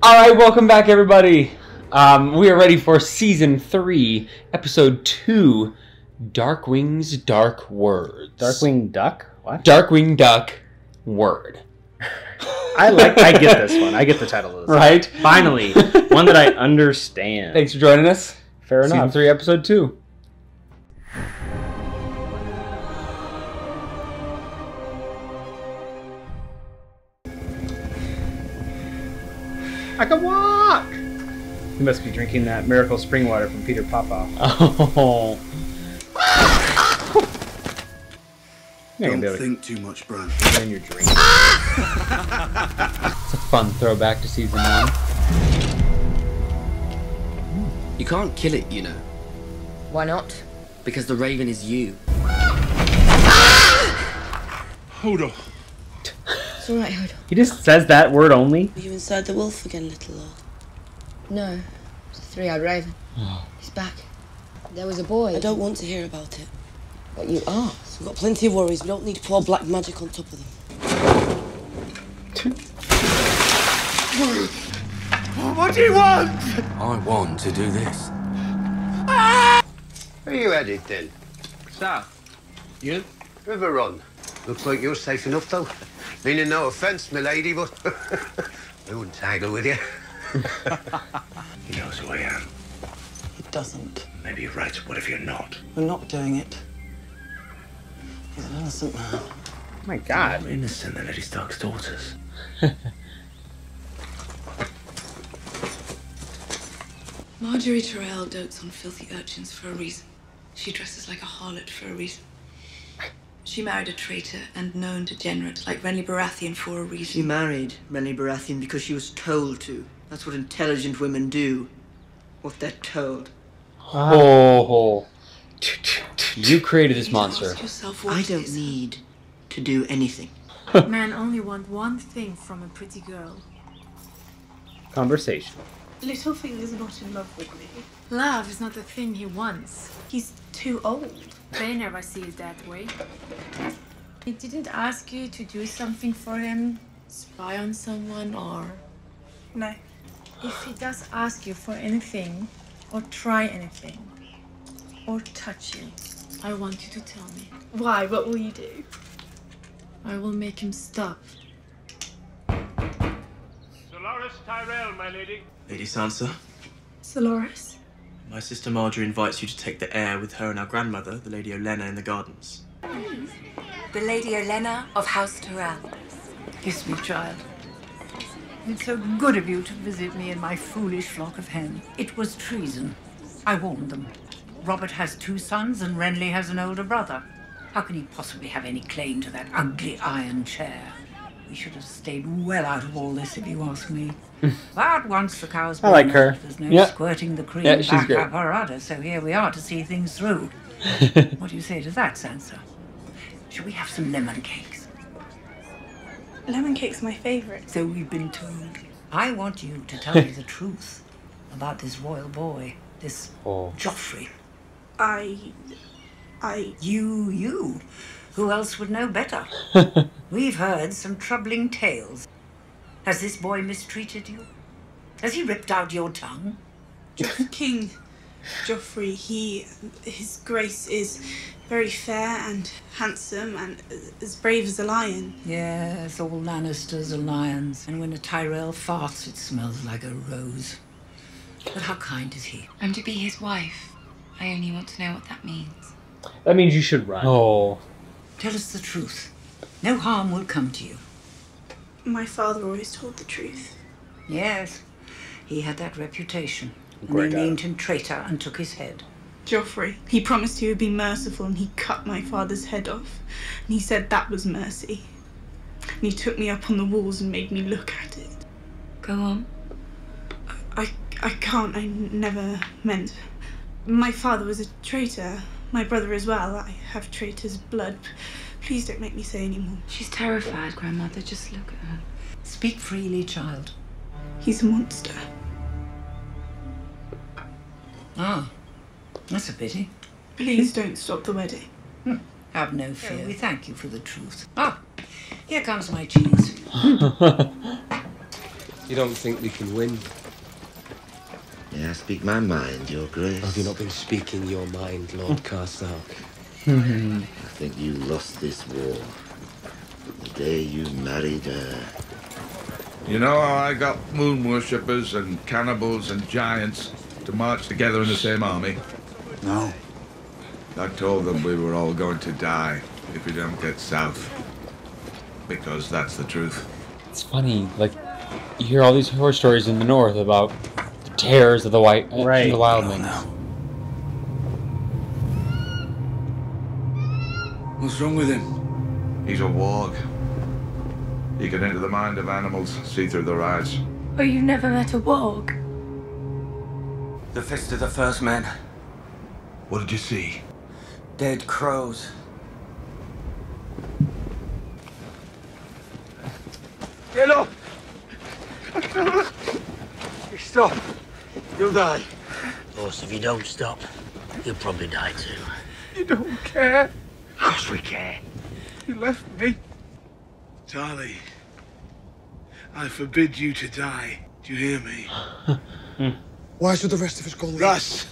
Alright, welcome back everybody. We are ready for Season 3, Episode 2, Darkwing's Dark Words. Darkwing Duck? What? Darkwing Duck Word. I get this one. I get the title of this. Right? Finally, one that I understand. Thanks for joining us. Fair enough. Season 3, Episode 2. I can walk! You must be drinking that miracle spring water from Peter Papa. Oh. Don't think too much, Bran. Put it in your drink. It's a fun throwback to Season 1. You can't kill it, you know. Why not? Because the raven is you. Hold on. It's alright, Hodo. He just says that word only? Are you inside the wolf again, little lord? No, it's a three-eyed raven. He's back. There was a boy. I don't want to hear about it. But you asked. We've got plenty of worries. We don't need to pour black magic on top of them. What do you want? I want to do this. Where are you headed then? South. You? River Run. Looks like you're safe enough though. Meaning no offence, my lady, but I wouldn't tangle with you. He knows who I am. It doesn't. Maybe you're right. What if you're not? We're not doing it. He's an innocent man. Oh my god. I'm innocent than Lady Stark's daughters. Marjorie Tyrell dotes on filthy urchins for a reason. She dresses like a harlot for a reason. She married a traitor and known degenerate like Renly Baratheon for a reason. She married Renly Baratheon because she was told to. That's what intelligent women do. What they're told. Oh. You created this You need to monster. ask yourself what I it don't is. need to do anything. Men only want one thing from a pretty girl. Conversation. Littlefinger's not in love with me. Love is not the thing he wants. He's too old. They never see it that way. He didn't ask you to do something for him, spy on someone, or... No. If he does ask you for anything, or try anything, or touch you, I want you to tell me. Why? What will you do? I will make him stop. Dolores Tyrell, my lady. Lady Sansa, Soloris? my sister Marjorie invites you to take the air with her and our grandmother, the Lady Olenna, in the gardens. The Lady Olenna of House Tyrell. Kiss me, child. It's so good of you to visit me and my foolish flock of hens. It was treason. I warned them. Robert has 2 sons and Renly has an older brother. How can he possibly have any claim to that ugly iron chair? We should have stayed well out of all this, if you ask me. But once the cow's I like her. there's no Yep. squirting the cream She's back great. up her udder, so here we are to see things through. What do you say to that, Sansa? Shall we have some lemon cakes? Lemon cake's my favourite. So we've been told. I want you to tell me the truth about this royal boy, this Joffrey. You. Who else would know better? We've heard some troubling tales. Has this boy mistreated you? Has he ripped out your tongue? King Joffrey, his grace is very fair and handsome and as brave as a lion. Yes, all Lannisters are lions. And when a Tyrell farts, it smells like a rose. But how kind is he? I'm to be his wife. I only want to know what that means. That means you should run. Oh. Tell us the truth. No harm will come to you. My father always told the truth. Yes, he had that reputation. And Great they guy. named him traitor and took his head. Joffrey, he promised he would be merciful and he cut my father's head off. And he said that was mercy. And he took me up on the walls and made me look at it. Go on. I can't, I never meant. My father was a traitor. My brother as well. I have traitor's blood. Please don't make me say any more. She's terrified, Grandmother. Just look at her. Speak freely, child. He's a monster. Ah, that's a pity. Please don't stop the wedding. Have no fear. We thank you for the truth. Ah, here comes my cheese. You don't think we can win? Yeah, I speak my mind, Your Grace. Have you not been speaking your mind, Lord Karsark? I think you lost this war the day you married her. You know how I got moon worshippers and cannibals and giants to march together in the same army? No. I told them we were all going to die if we don't get south. Because that's the truth. It's funny, like, you hear all these horror stories in the north about the terrors of the the wildlings. What's wrong with him? He's a warg. He can enter the mind of animals, see through their eyes. Oh, you've never met a warg? The fist of the first men. What did you see? Dead crows. Get up! Stop. You'll die. Of course, if you don't stop, you'll probably die too. You don't care. Of course we care. You left me. Charlie, I forbid you to die. Do you hear me? Why should the rest of us go leave? Russ,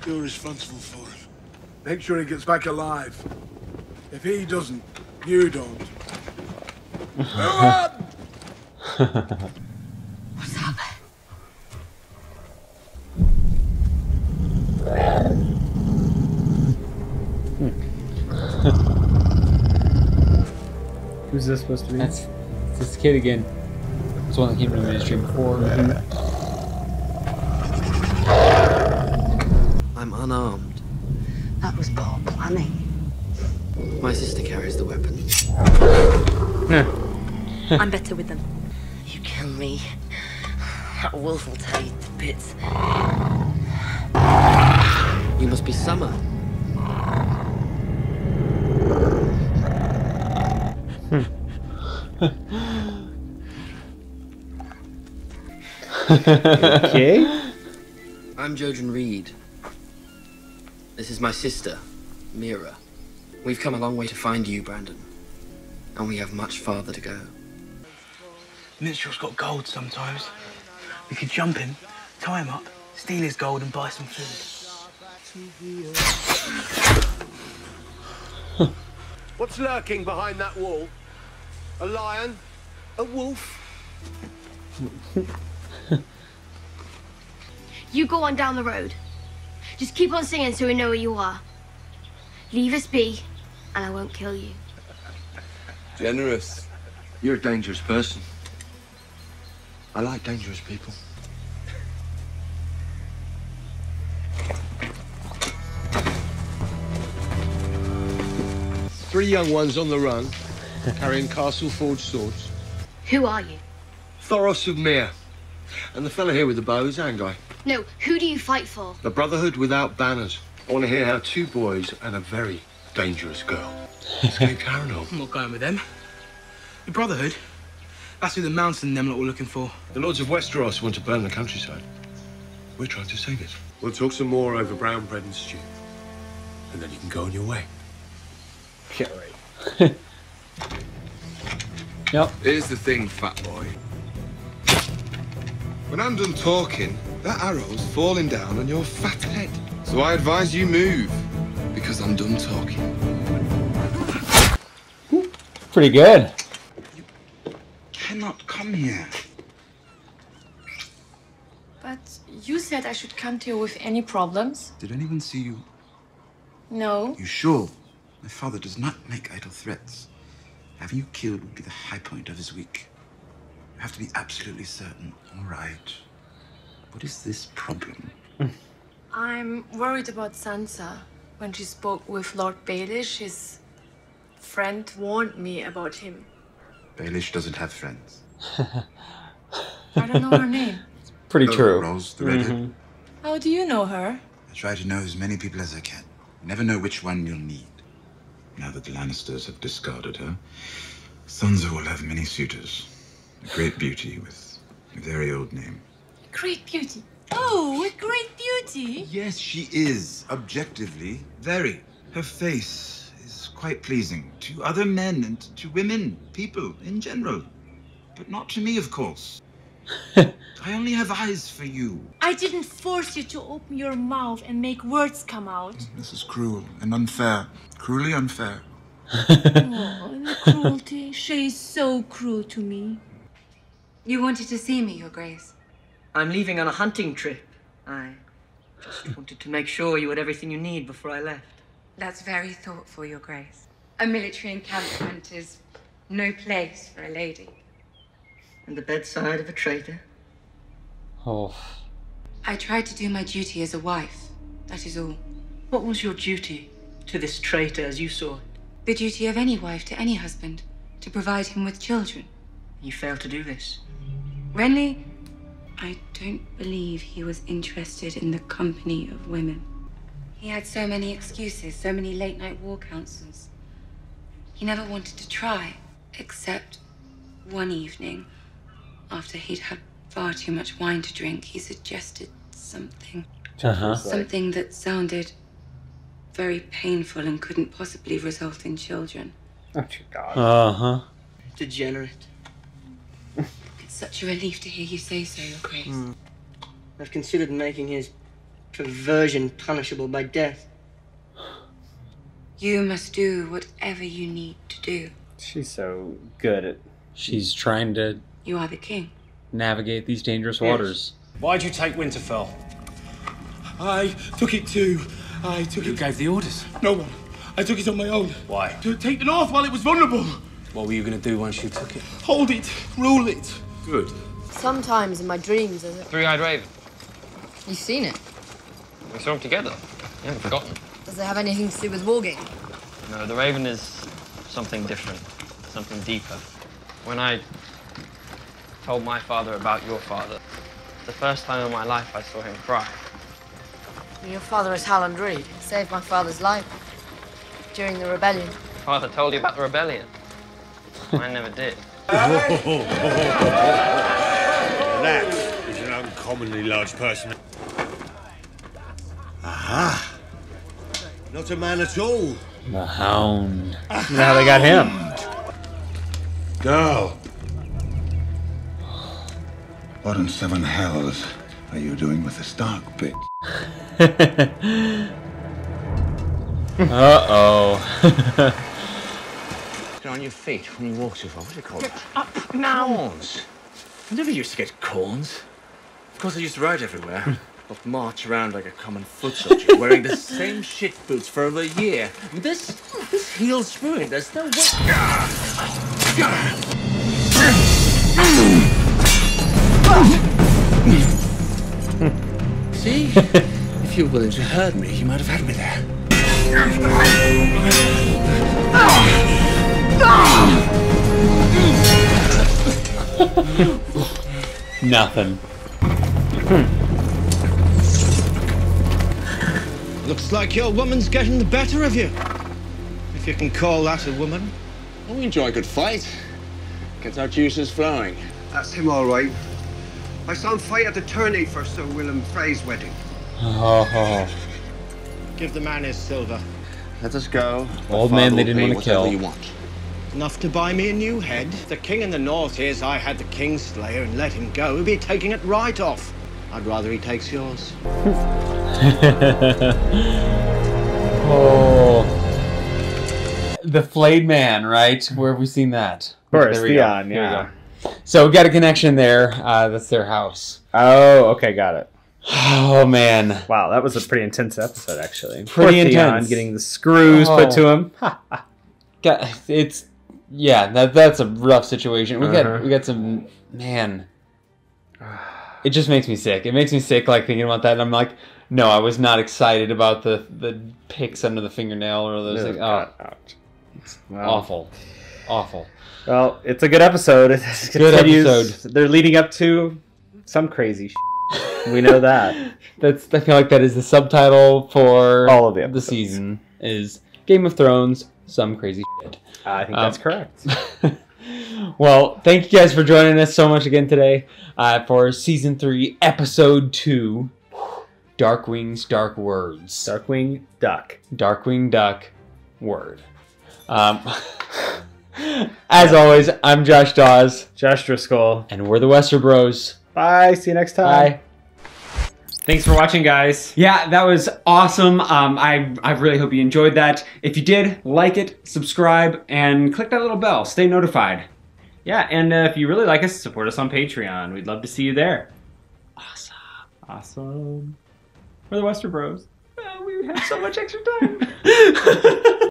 you're responsible for him. Make sure he gets back alive. If he doesn't, you don't. Move on! What's up? Who's this supposed to be? That's this kid again. It's the one that came to the stream before. I'm unarmed. That was poor planning. My sister carries the weapon. I'm better with them. You kill me. That wolf will tear you to bits. You must be Summer. Okay. I'm Jojen Reed. This is my sister, Mira. We've come a long way to find you, Brandon. And we have much farther to go. Minstrel's got gold sometimes. We could jump him, tie him up, steal his gold and buy some food. What's lurking behind that wall? A lion? A wolf? You go on down the road. Just keep on singing so we know where you are. Leave us be, and I won't kill you. Generous. You're a dangerous person. I like dangerous people. Three young ones on the run, carrying castle-forged swords. Who are you? Thoros of Myr. And the fella here with the bow is Anguy. No, who do you fight for? The Brotherhood without banners. I want to hear how two boys and a very dangerous girl escaped Harrenhal. I'm not going with them. The Brotherhood? That's who the Mountain and them lot were looking for. The Lords of Westeros want to burn the countryside. We're trying to save it. We'll talk some more over brown bread and stew. And then you can go on your way. Can't wait. Yep. Here's the thing, fat boy. When I'm done talking, that arrow's falling down on your fat head. So I advise you move, because I'm done talking. Pretty good. Cannot come here. But you said I should come to you with any problems? Did anyone see you? No. You sure? My father does not make idle threats. Having you killed would be the high point of his week. You have to be absolutely certain. All right. What is this problem? I'm worried about Sansa. When she spoke with Lord Baelish, his friend warned me about him. Baelish doesn't have friends. I don't know her name. Pretty true. Rose, the redhead. How do you know her? I try to know as many people as I can. You never know which one you'll need. Now that the Lannisters have discarded her, Sansa will have many suitors. A great beauty with a very old name. Great beauty. Oh, a great beauty. Yes, she is. Objectively, very. Her face is quite pleasing to other men and to women, people in general. But not to me, of course. I only have eyes for you. I didn't force you to open your mouth and make words come out. This is cruel and unfair. Cruelly unfair. Oh, the cruelty. She is so cruel to me. You wanted to see me, Your Grace. I'm leaving on a hunting trip. I just wanted to make sure you had everything you need before I left. That's very thoughtful, Your Grace. A military encampment is no place for a lady. And the bedside of a traitor. Oh. I tried to do my duty as a wife. That is all. What was your duty to this traitor as you saw it? The duty of any wife to any husband, to provide him with children. You failed to do this. Renly, I don't believe he was interested in the company of women. He had so many excuses, so many late-night war councils. He never wanted to try, except one evening, after he'd had far too much wine to drink, he suggested something. Something that sounded very painful and couldn't possibly result in children. Oh, God. Degenerate. It's such a relief to hear you say so, Your Grace. I've considered making his perversion punishable by death. You must do whatever you need to do. She's so good at... She's trying to You are the king. navigate these dangerous waters. Why'd you take Winterfell? I took it too. Who gave the orders? No one. I took it on my own. Why? To take the north while it was vulnerable. What were you going to do once you took it? Hold it. Rule it. Good. Sometimes in my dreams, there's a... Three-eyed raven. You've seen it. We saw them together. You haven't forgotten. Does it have anything to do with wargame? No, the raven is something different, something deeper. When I told my father about your father, the first time in my life I saw him cry. Your father is Howland Reed. Saved my father's life during the rebellion. Father told you about the rebellion. I never did. That is an uncommonly large person. Aha! Not a man at all. The Hound. Now they got him. Girl. What in seven hells are you doing with the Stark bitch? Uh-oh. Get on your feet when you walk too far. What do you call that? Up now. Corns. I never used to get corns. Of course, I used to ride everywhere. But march around like a common foot soldier, wearing the same shit boots for over a year. This heel's ruined. There's no way. See? If you were willing to hurt me, you might have had me there. Nothing. Looks like your woman's getting the better of you. If you can call that a woman. Oh, we enjoy a good fight. Gets our juices flowing. That's him, all right. I saw him fight at the tourney for Sir Willem Frey's wedding. Oh. Give the man his silver. Let us go. Old man they didn't want to kill. You want. Enough to buy me a new head. If the king in the north hears I had the Kingslayer and let him go, he'll be taking it right off. I'd rather he takes yours. Oh. The Flayed Man, right? Where have we seen that? Of course, There we Theon, go. There we yeah. go. So we got a connection there. That's their house. Oh, okay, got it. Oh, man. Wow, that was a pretty intense episode, actually. Pretty Poor Theon intense. getting the screws put to him. It's... Yeah, that's a rough situation. We got some... Man... It just makes me sick. It makes me sick, like, thinking about that. And I'm like, no, I was not excited about the picks under the fingernail or those things. Oh, it's awful. Awful. Well, it's a good episode. It Good episode. They're leading up to some crazy shit. We know that. I feel like that is the subtitle for all of the season is Game of Thrones, some crazy shit. I think that's correct. Well, thank you guys for joining us so much again today for Season 3, Episode 2, Dark Wings, Dark Words. Darkwing Duck. Darkwing Duck Word. As always, I'm Josh Dawes. Josh Driscoll. And we're the WesterBros. Bye. See you next time. Bye. Thanks for watching, guys. Yeah, that was awesome. I really hope you enjoyed that. If you did, like it, subscribe, and click that little bell. Stay notified. Yeah, and if you really like us, support us on Patreon. We'd love to see you there. Awesome. Awesome. We're the WesterBros. We have so much extra time.